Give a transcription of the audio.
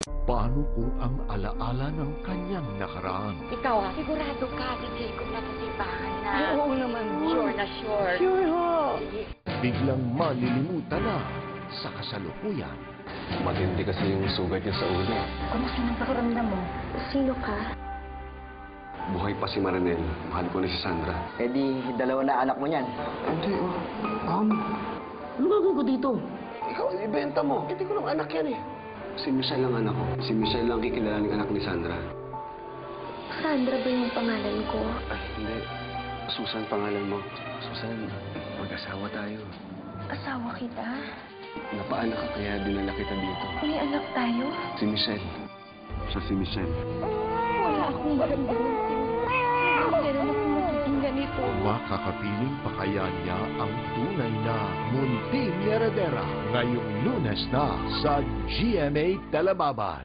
Paano kung ang alaala ng kanyang nakaraan? Ikaw, sigurado ka si Jacob na sa simbahan na. Ay, oo naman ho. Sure na sure. Sure ho. Biglang malilimutan na sa kasalukuyan. Matindi kasi yung sugat niya sa ulo. Kumusta nang pakiramdam mo? Sino ka? Buhay pa si Marinel. Mahal ko na si Sandra. Eh di, dalawa na anak mo niyan. Hindi, ano gagawin ko dito? Ikaw, ibenta mo. Hindi ko lang anak yan eh. Si Michelle ang anak ko. Si Michelle lang kikilalaning anak ni Sandra. Sandra ba yung pangalan ko? Ay, hindi. Susan pangalan mo. Susan, mag-asawa tayo. Asawa kita? Napaanak ka kaya dinala kita dito. May anak tayo? Si Michelle. Siya si Michelle. Wala akong maramdaman. Meron akong magiging ganito. Makakapiling pa kaya niya ang tunay na munting heredera ngayong Lunes na sa GMA Telebaba.